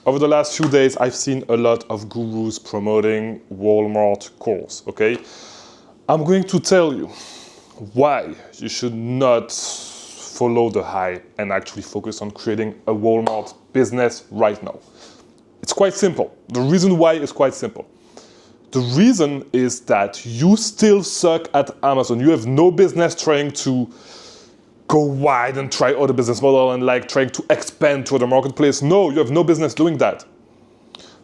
over the last few days, I've seen a lot of gurus promoting Walmart course, okay? I'm going to tell you why you should not follow the hype and actually focus on creating a Walmart business right now. It's quite simple. The reason why is quite simple. The reason is that you still suck at Amazon. You have no business trying to go wide and try other business model and like trying to expand to the marketplace. No, you have no business doing that.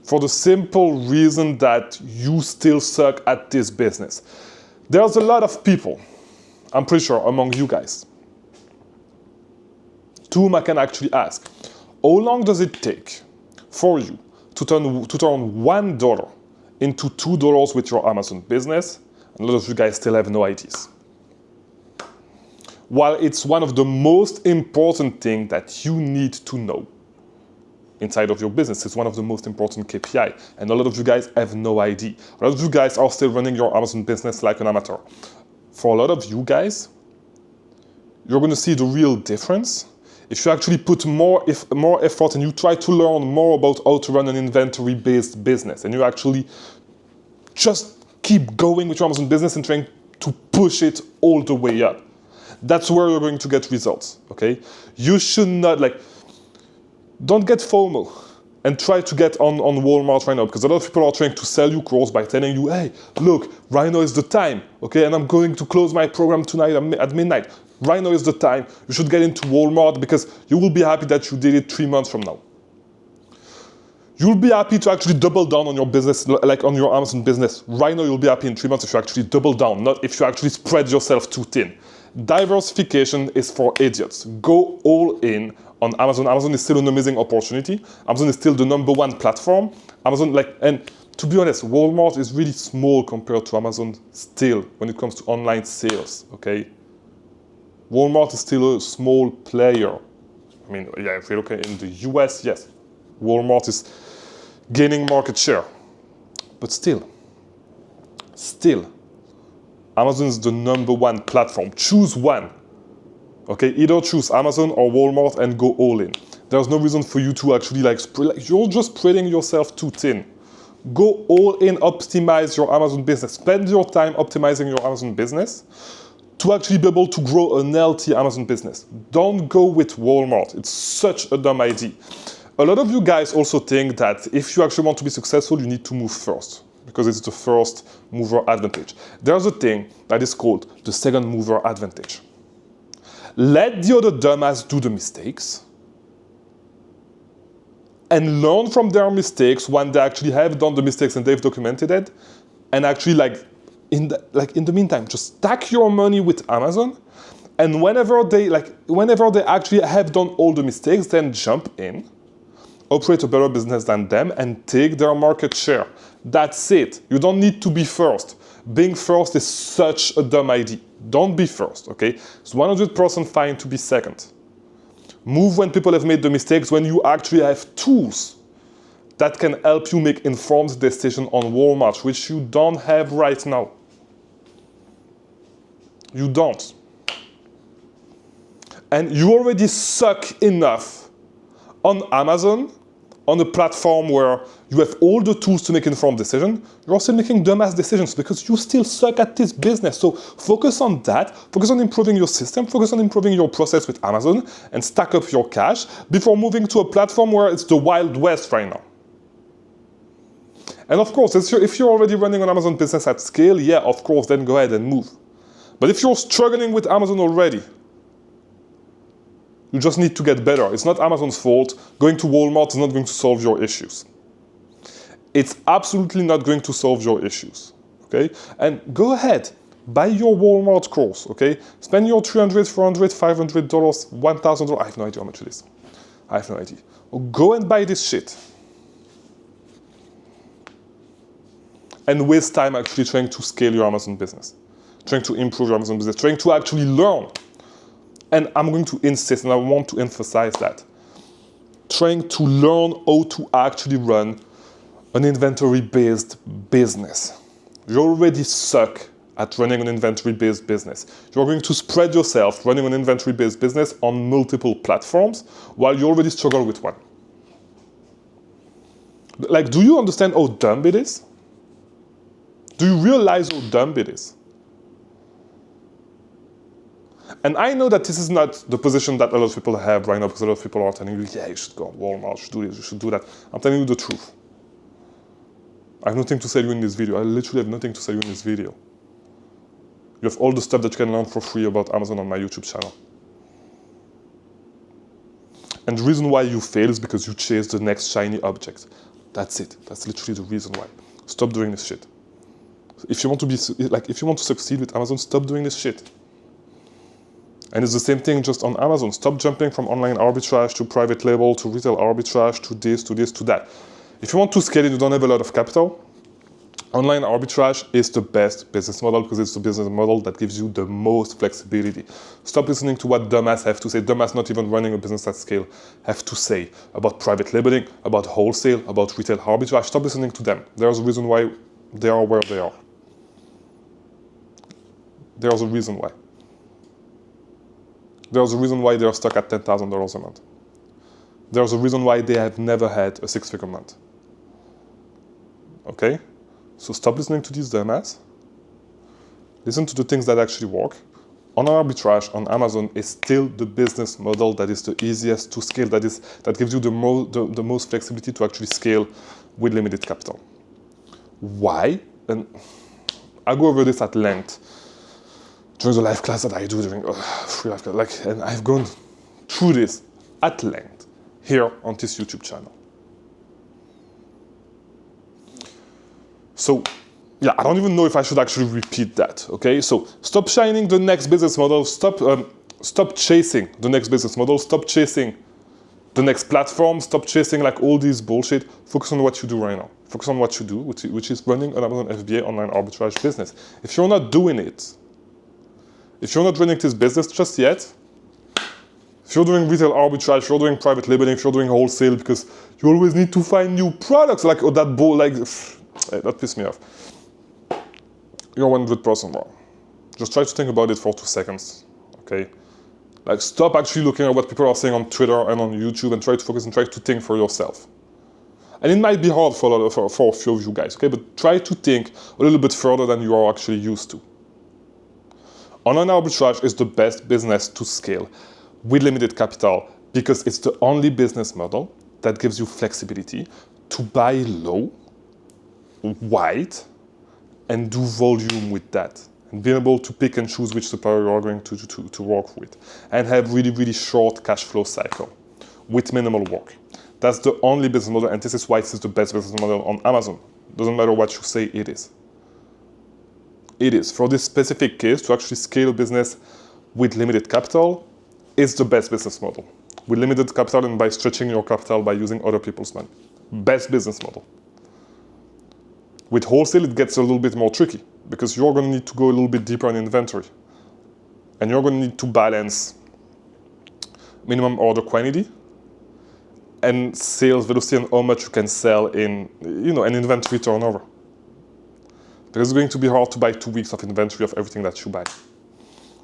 For the simple reason that you still suck at this business. There's a lot of people, I'm pretty sure among you guys, to whom I can actually ask, how long does it take for you to turn $1 into $2 with your Amazon business? And a lot of you guys still have no ideas. While it's one of the most important things that you need to know inside of your business, it's one of the most important KPI, and a lot of you guys have no idea. A lot of you guys are still running your Amazon business like an amateur. For a lot of you guys, you're going to see the real difference if you actually put more effort and you try to learn more about how to run an inventory-based business, and you actually just keep going with your Amazon business and trying to push it all the way up. That's where you're going to get results, okay? You should not, don't get FOMO and try to get on Walmart right now, because a lot of people are trying to sell you course by telling you, hey, look, right now is the time, okay? And I'm going to close my program tonight at midnight. Right now is the time. You should get into Walmart because you will be happy that you did it 3 months from now. You'll be happy to actually double down on your business, like on your Amazon business. Right now, you'll be happy in 3 months if you actually double down, not if you actually spread yourself too thin. Diversification is for idiots. Go all in on Amazon. Amazon is still an amazing opportunity. Amazon is still the #1 platform. Amazon, and to be honest, Walmart is really small compared to Amazon still when it comes to online sales, okay? Walmart is still a small player. I mean, yeah, if you look in the US, yes, Walmart is gaining market share. But still, Amazon is the #1 platform. Choose one. Okay, either choose Amazon or Walmart and go all in. There's no reason for you to actually you're just spreading yourself too thin. Go all in, optimize your Amazon business. Spend your time optimizing your Amazon business to actually be able to grow an healthy Amazon business. Don't go with Walmart. It's such a dumb idea. A lot of you guys also think that if you actually want to be successful, you need to move first, because it's the first mover advantage. There's a thing that is called the second mover advantage. Let the other dumbass do the mistakes and learn from their mistakes when they actually have done the mistakes and they've documented it, and actually in the meantime, just stack your money with Amazon, and whenever they actually have done all the mistakes, then jump in, operate a better business than them, and take their market share. That's it. You don't need to be first. Being first is such a dumb idea. Don't be first, okay? It's 100% fine to be second. Move when people have made the mistakes, when you actually have tools that can help you make informed decisions on Walmart, which you don't have right now. You don't. And you already suck enough on Amazon, on a platform where you have all the tools to make informed decisions. You're also making dumbass decisions because you still suck at this business. So focus on that, focus on improving your system, focus on improving your process with Amazon, and stack up your cash before moving to a platform where it's the Wild West right now. And of course, if you're already running an Amazon business at scale, yeah, of course, then go ahead and move. But if you're struggling with Amazon already, you just need to get better. It's not Amazon's fault. Going to Walmart is not going to solve your issues. It's absolutely not going to solve your issues, okay? And go ahead, buy your Walmart course, okay? Spend your $300, $400, $500, $1,000. I have no idea how much it is. I have no idea. Go and buy this shit. And waste time actually trying to scale your Amazon business, trying to improve your Amazon business, trying to actually learn. And I'm going to insist, and I want to emphasize that, trying to learn how to actually run an inventory-based business. You already suck at running an inventory-based business. You're going to spread yourself running an inventory-based business on multiple platforms while you already struggle with one. Like, do you understand how dumb it is? Do you realize how dumb it is? And I know that this is not the position that a lot of people have right now, because a lot of people are telling you, yeah, you should go on Walmart, you should do this, you should do that. I'm telling you the truth. I have nothing to sell you in this video. I literally have nothing to sell you in this video. You have all the stuff that you can learn for free about Amazon on my YouTube channel. And the reason why you fail is because you chase the next shiny object. That's it. That's literally the reason why. Stop doing this shit. If you want to succeed with Amazon, stop doing this shit. And it's the same thing just on Amazon. Stop jumping from online arbitrage to private label to retail arbitrage to this, to this, to that. If you want to scale and you don't have a lot of capital, online arbitrage is the best business model because it's the business model that gives you the most flexibility. Stop listening to what dumbass have to say. Dumbass not even running a business at scale have to say about private labeling, about wholesale, about retail arbitrage. Stop listening to them. There's a reason why they are where they are. There's a reason why. There's a reason why they are stuck at $10,000 a month. There's a reason why they have never had a six-figure month. Okay? So stop listening to these dumbass. Listen to the things that actually work. Online arbitrage on Amazon is still the business model that is the easiest to scale, that gives you the most flexibility to actually scale with limited capital. Why? And I go over this at length during the live class that I do during free live class. And I've gone through this at length here on this YouTube channel. So, yeah, I don't even know if I should actually repeat that, okay? So, stop shining the next business model, stop chasing the next business model, stop chasing the next platform, stop chasing like all these bullshit. Focus on what you do right now. Focus on what you do, which is running an Amazon FBA online arbitrage business. If you're not doing it, if you're not running this business just yet, if you're doing retail arbitrage, if you're doing private labeling, if you're doing wholesale, because you always need to find new products, like that bull, like, that pissed me off. You're 100% wrong. Just try to think about it for 2 seconds, okay? Like, stop actually looking at what people are saying on Twitter and on YouTube and try to focus and try to think for yourself. And it might be hard for a few of you guys, okay? But try to think a little bit further than you are actually used to. Online arbitrage is the best business to scale with limited capital because it's the only business model that gives you flexibility to buy low, wide, and do volume with that. And being able to pick and choose which supplier you are going to work with. And have really, really short cash flow cycle with minimal work. That's the only business model, and this is why this is the best business model on Amazon. Doesn't matter what you say, it is. It is. For this specific case, to actually scale a business with limited capital is the best business model. With limited capital and by stretching your capital by using other people's money. Best business model. With wholesale, it gets a little bit more tricky because you're going to need to go a little bit deeper in inventory. And you're going to need to balance minimum order quantity and sales velocity and how much you can sell in, an inventory turnover. Because it's going to be hard to buy 2 weeks of inventory of everything that you buy,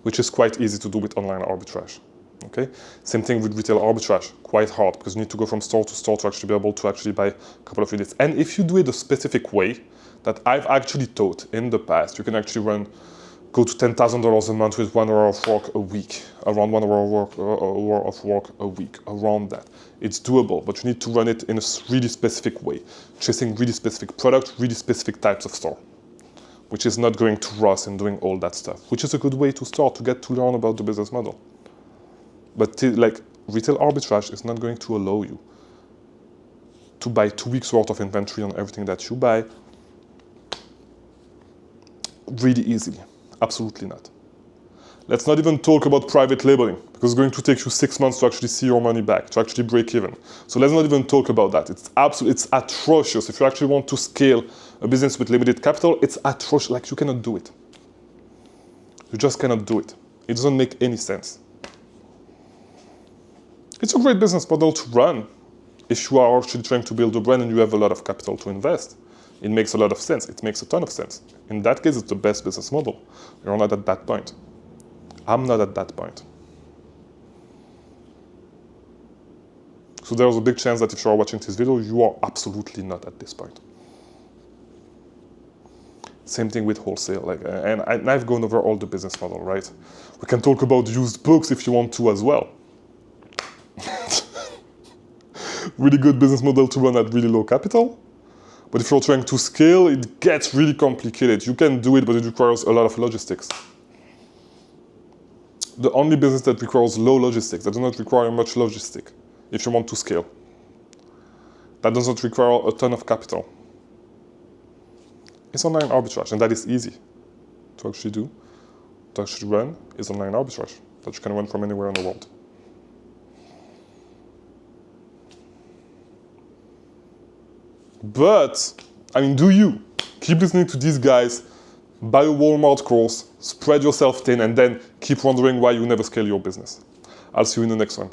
which is quite easy to do with online arbitrage. Okay? Same thing with retail arbitrage, quite hard because you need to go from store to store to actually be able to actually buy a couple of units. And if you do it a specific way that I've actually taught in the past, you can actually go to $10,000 a month with 1 hour of work a week, around 1 hour of work a week, around that. It's doable, but you need to run it in a really specific way, chasing really specific products, really specific types of store, which is not going to rust and doing all that stuff, which is a good way to start to get to learn about the business model. But retail arbitrage is not going to allow you to buy 2 weeks worth of inventory on everything that you buy really easily. Absolutely not. Let's not even talk about private labeling because it's going to take you 6 months to actually see your money back, to actually break even. So let's not even talk about that. It's atrocious. If you actually want to scale a business with limited capital, it's atrocious. Like, you cannot do it. You just cannot do it. It doesn't make any sense. It's a great business model to run if you are actually trying to build a brand and you have a lot of capital to invest. It makes a lot of sense. It makes a ton of sense. In that case, it's the best business model. You're not at that point. I'm not at that point. So there's a big chance that if you are watching this video, you are absolutely not at this point. Same thing with wholesale, and I've gone over all the business model, right? We can talk about used books if you want to as well. Really good business model to run at really low capital. But if you're trying to scale, it gets really complicated. You can do it, but it requires a lot of logistics. The only business that requires low logistics, that does not require much logistic, if you want to scale, that does not require a ton of capital, it's online arbitrage, and that is easy to actually do, to actually run, is online arbitrage, that you can run from anywhere in the world. But, I mean, do you? Keep listening to these guys, buy a Walmart course, spread yourself thin, and then keep wondering why you never scale your business. I'll see you in the next one.